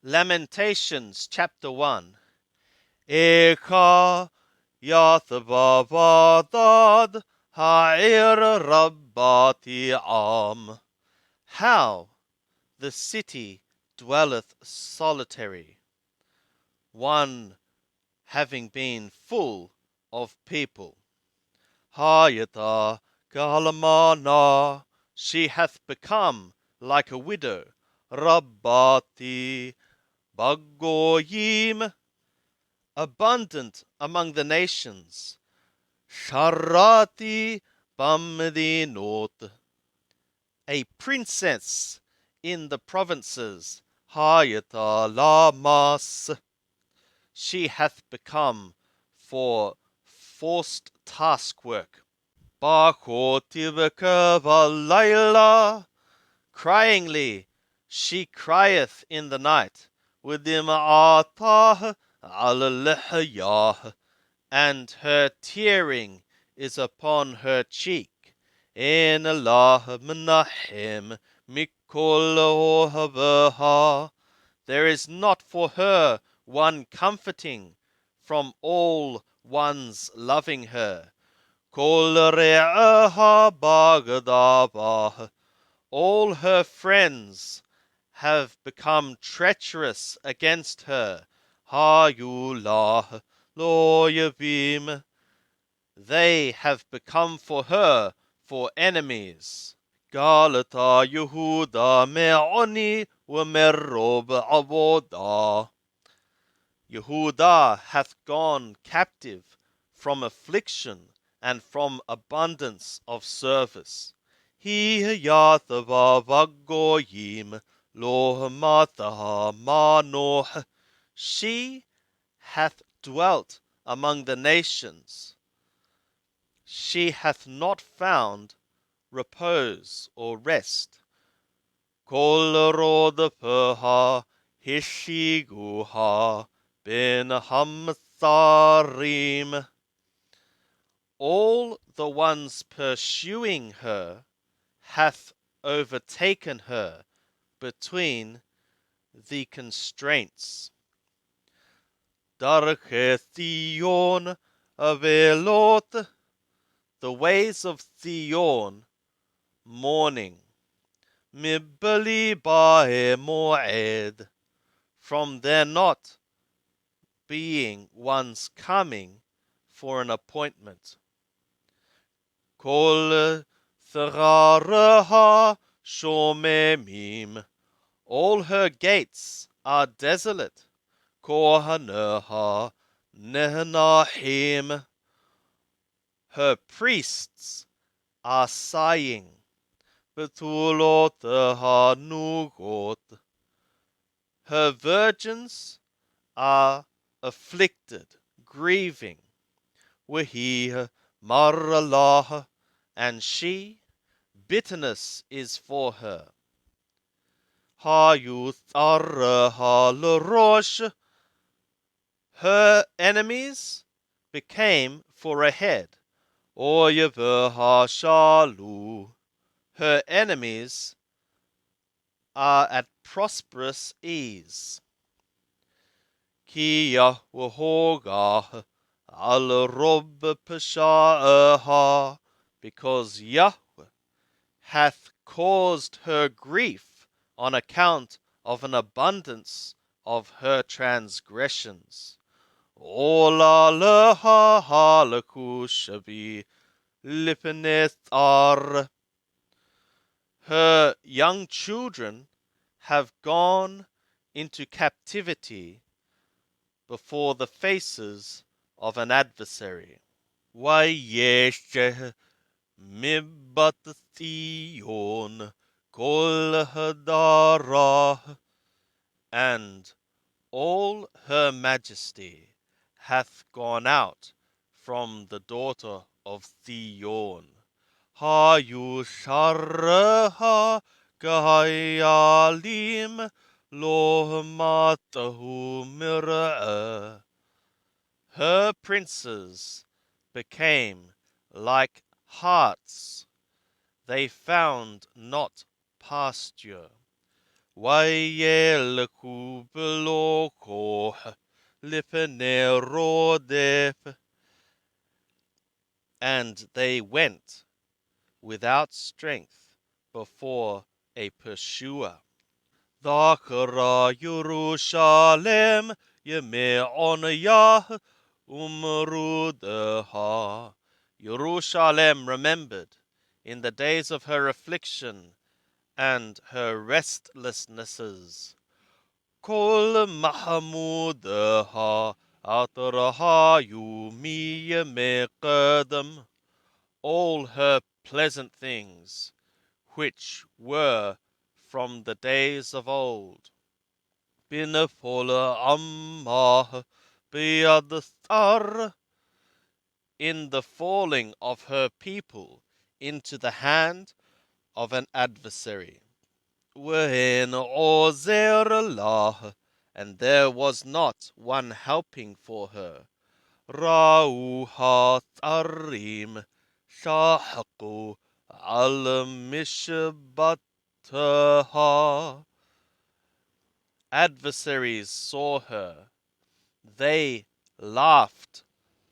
Lamentations chapter 1. Eka yathbavadad ha'ir rabbati am. How the city dwelleth solitary, one having been full of people. Hayata kalamana, she hath become like a widow. Rabbati bagoyim, abundant among the nations. Sharati bamdinot, a princess in the provinces. Hayata lamas, she hath become for forced taskwork. Bakotivka valayla, cryingly she crieth in the night. Widim'atah al-lihyah, and her tearing is upon her cheek. In Allah menachem mikol ohaveha, there is not for her one comforting from all ones loving her. Kol re'aha bagdavah, all her friends have become treacherous against her. Hayulah lo yavim, they have become for her for enemies. Galata Yehuda me'oni u'merob avodah, Yehuda hath gone captive from affliction and from abundance of service. He yathava vagoyim lo matha manoh, she hath dwelt among the nations. She hath not found repose or rest. Kol rodpeha hishiguha ben hamtharim, all the ones pursuing her hath overtaken her between the constraints. Darche Theon avelot, the ways of Theon mourning. Mibali bae moed, from there not being one's coming for an appointment. Kol tharaha shomemim, all her gates are desolate. Kohaneha nehnahim, her priests are sighing. Betuloteha nugot, her virgins are afflicted, grieving. Wahi maralah, and she, bitterness is for her. Hayuth arha l'rosh, her enemies became for a head. Oyeveha shalu, her enemies are at prosperous ease. Ki Yahweh al rob pesha'aha, because Yahweh hath caused her grief on account of an abundance of her transgressions. Ola leha halaku shavi lipnethar, her young children have gone into captivity before the faces of an adversary. Wayesh mibat Theon kol hadarah, and all her majesty hath gone out from the daughter of Theon. Hayusharha gayalim lo matahu mir'ah, her princes became like harts, they found not pasture. וילכו בלא כוח לפני רודף. And they went without strength before a pursuer. Dhakara Yerushalem Yeme Onayah Umrudaha. Yerushalem remembered in the days of her affliction and her restlessnesses. Kol Mahamudaha Ataraha Yumi Yeme Qadam. All her pleasant things, which were from the days of old. Binafola Ammah Biadthar, in the falling of her people into the hand of an adversary. When Ozer Allah, and there was not one helping for her. Rauha Tarim Shahaqu al Mishbataha. Adversaries saw her, they laughed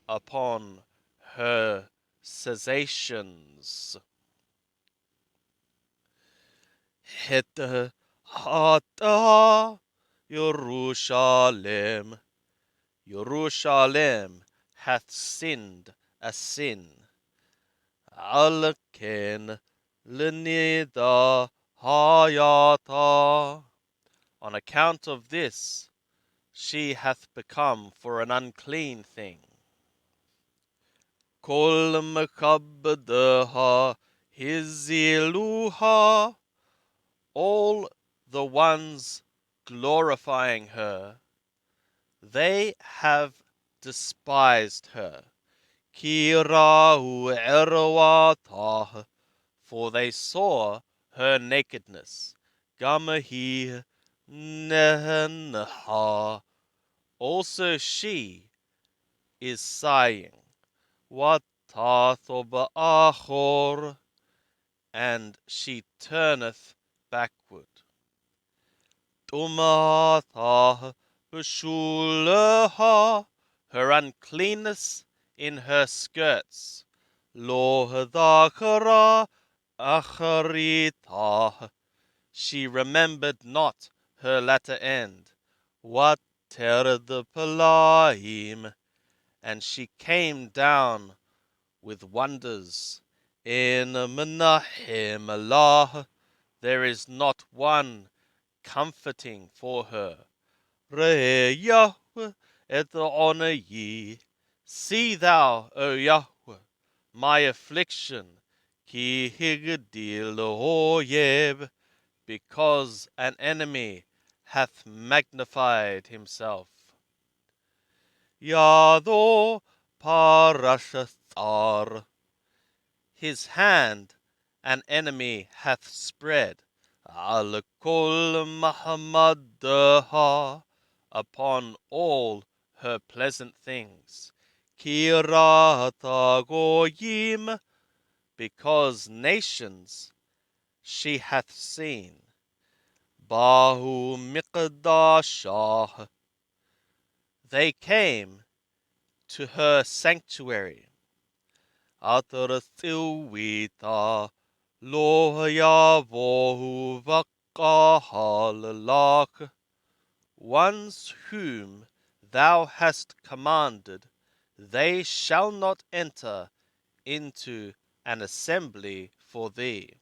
upon her cessations. Het hata Yerushalem. Yerushalem hath sinned a sin. Alken lenida hayata. On account of this, she hath become for an unclean thing. Kol mekabdaha hiziluha. All the ones glorifying her, they have despised her. Kirahu erwatah, for they saw her nakedness. Gamahi nehenha, also she is sighing. Watathob achor, and she turneth backward. Tumatah b'shulaha, her uncleanness in her skirts. Lo dhakara acharitah, she remembered not her latter end. What the palaim, and she came down with wonders. In Menachem Allah, there is not one comforting for her. Re Yahweh et honor ye. See thou, O Yahweh, my affliction. Ki higdil oyeb, because an enemy hath magnified himself. Yado parashathar, his hand an enemy hath spread. Al kol mahamadaha, upon all her pleasant things. Kirata goyim, because nations she hath seen. Bahu miqdashah, they came to her sanctuary. Atarthiwita lo yavohu vakahalak, ones whom thou hast commanded, they shall not enter into an assembly for thee.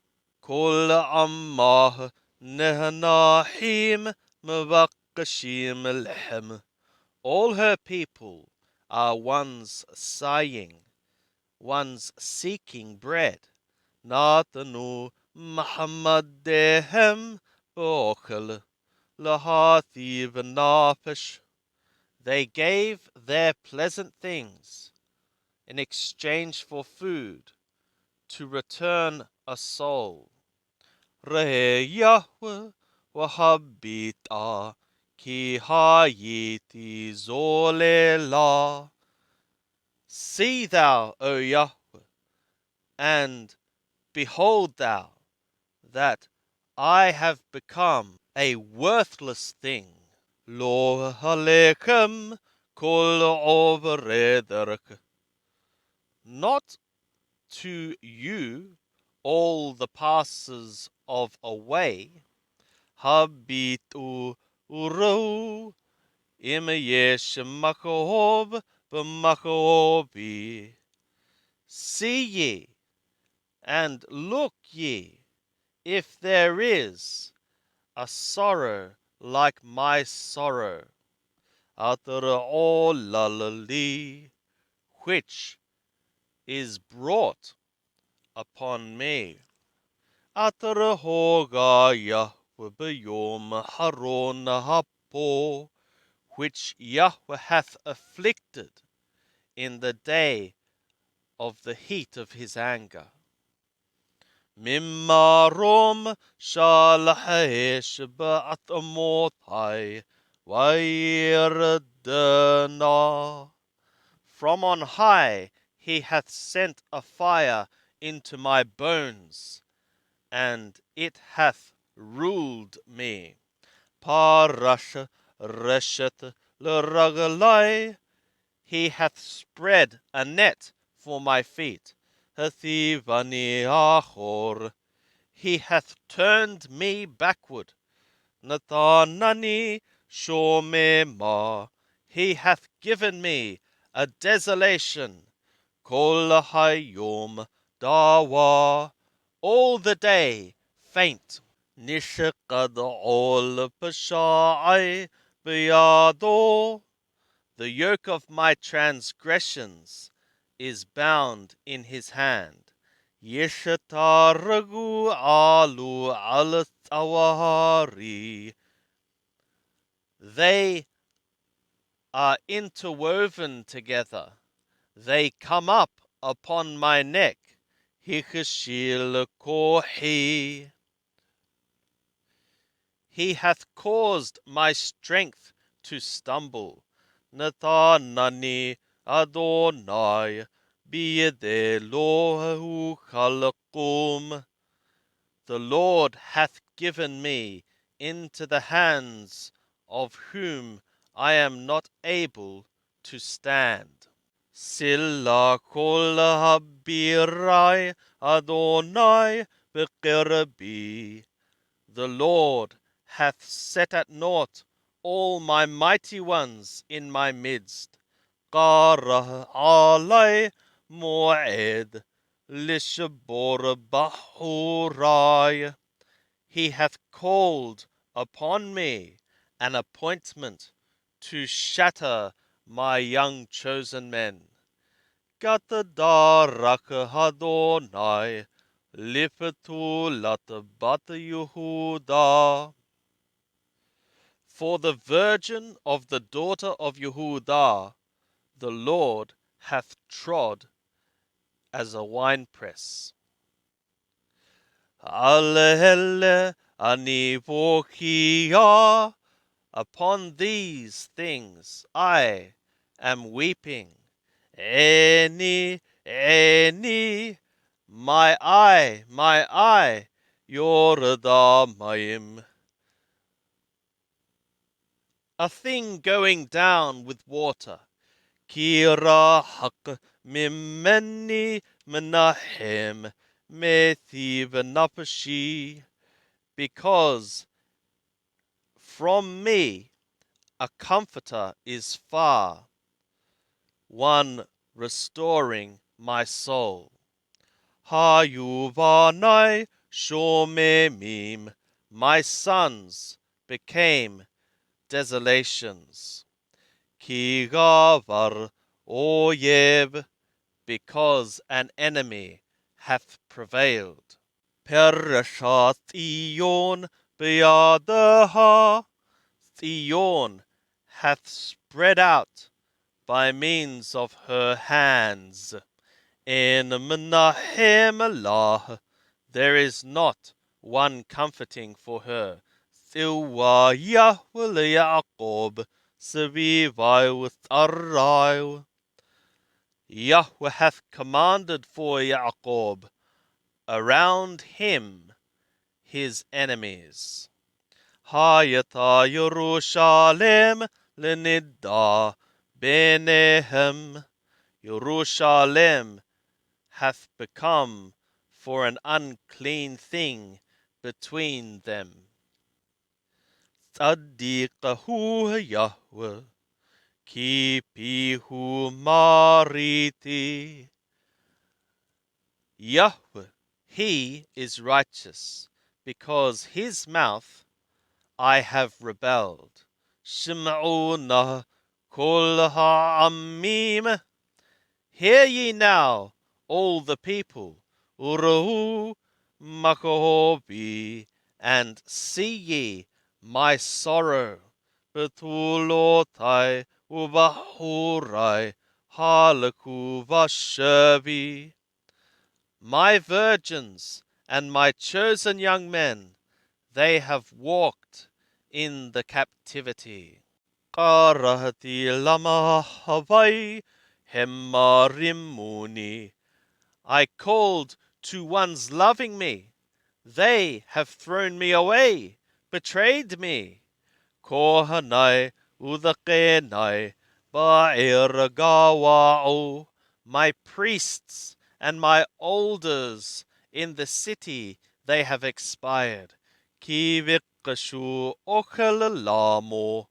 Kol ammah nehanahim mevakashim lehem, all her people are ones sighing, ones seeking bread. Natanu Muhammadehem Bokel Lahathi Vanafish, they gave their pleasant things in exchange for food to return a soul. Re Yahweh Wahabita Ki Hayiti Zolela. See thou, O Yahweh, and behold thou, that I have become a worthless thing. Lo alechem kol overederk. Not to you, all the passers of a way, habitu uro im yesh makov b'makovi. See ye, and look ye, if there is a sorrow like my sorrow, atara'olalali, which is brought upon me. Atarahogaya b'yom haron hapo, which Yahweh hath afflicted in the day of the heat of his anger. Mimarom shalhesh ba'atmotai vairdana. From on high he hath sent a fire into my bones, and it hath ruled me. Parasha reshet l'ragalai. He hath spread a net for my feet. Hathivani achor. He hath turned me backward. Nathanani shomema. He hath given me a desolation. Kol hayom dawa. All the day faint. Nishqad ol pashai biyado. The yoke of my transgressions is bound in his hand. Yeshataragu alu alatawari. They are interwoven together. They come up upon my neck. Hikashil kohi. He hath caused my strength to stumble. Nathanani Adonai biyede lohu chalakum. The Lord hath given me into the hands of whom I am not able to stand. Silla kol habirai Adonai beqerbi. The Lord hath set at naught all my mighty ones in my midst. Qara alai mo'ed lishabor bahurai. He hath called upon me an appointment to shatter my young chosen men. Gatadarak Adonai Lifatu Latabat Yehuda. For the virgin of the daughter of Yehuda, the Lord hath trod as a winepress. Alehele ani vokia. Upon these things I am weeping. Eni, my eye, Yoredamayim. A thing going down with water. Kira hak mimeni menahem methi v'napashi. Because from me a comforter is far, one restoring my soul. Hayuvanai shomemim. My sons became desolations. Ki gavar oyev. Because an enemy hath prevailed. Perashat Zion beyadaha. Zion hath spread out by means of her hands. In Menahem Allah, there is not one comforting for her. Thiwa Yahweh Yaakov, Sevivai Utharai. Yahweh hath commanded for Yaakov, around him his enemies. Hayata Yerushalem lenida benehem. Yerushalem hath become for an unclean thing between them. Tzadikahu Yahweh, kipihu mariti. Yahweh, he is righteous, because his mouth I have rebelled. Shim'una kol ha'amim. Hear ye now, all the people. Urahu makobi, and see ye my sorrow. Betulotai ubahurai halaku vashabi. My virgins and my chosen young men, they have walked in the captivity. Qarahati lama havai hemarimuni. I called to ones loving me. They have thrown me away, betrayed me. Kohanai udaqenai ba'irgawa'u. My priests and my elders in the city, they have expired. Kivikashu okalamo.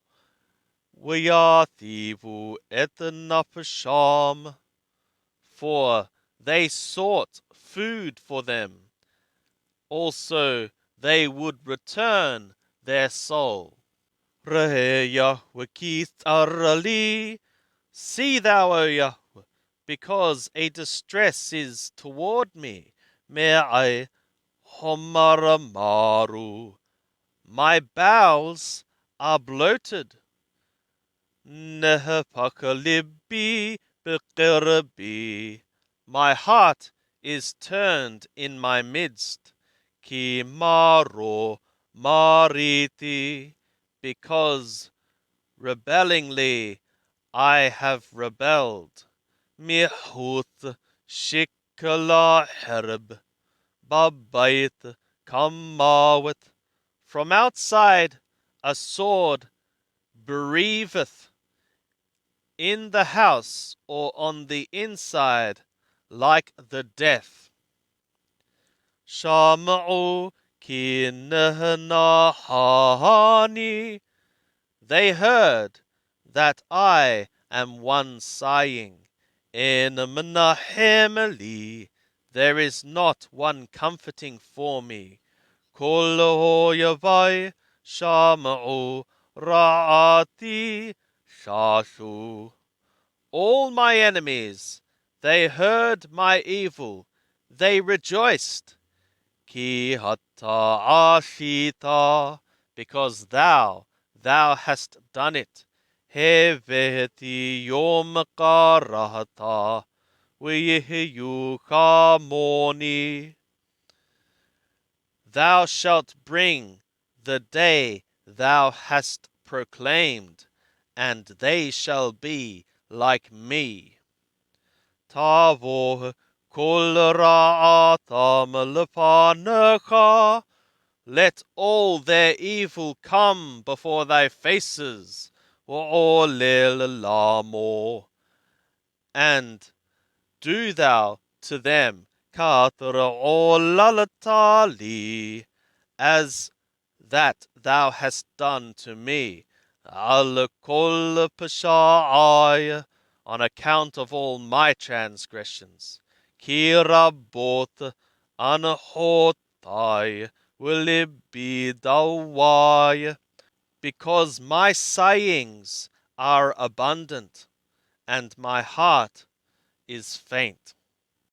Wayathivu etnapasham. For they sought food for them. Also they would return their soul. Reheya wakith arali. See thou, O Yahweh, because a distress is toward me. Me'ai homaramaru. My bowels are bloated. Nehapakalibi biqirbi. My heart is turned in my midst. Ki maro mariti. Because rebellingly I have rebelled. Mihuth shikala herb. Babayt kamawat. From outside a sword bereaveth. In the house or on the inside, like the death. Shama'u ki nahani. They heard that I am one sighing. En menahemeli. There is not one comforting for me. Kol yavai shama'u ra'ati shashu. All my enemies, they heard my evil, they rejoiced. Ki hata ashita, because thou hast done it. Heveti yom karahata, wihiyu kamoni. Thou shalt bring the day thou hast proclaimed, and they shall be like me. Tavoh kol ra'atam lepanecha. Let all their evil come before thy faces. Wa'olel lamo. And do thou to them katra'olalatali, as that thou hast done to me. Al kol pasha'ai, on account of all my transgressions. Kirabot anahotai, will it be dawai, because my sighings are abundant, and my heart is faint.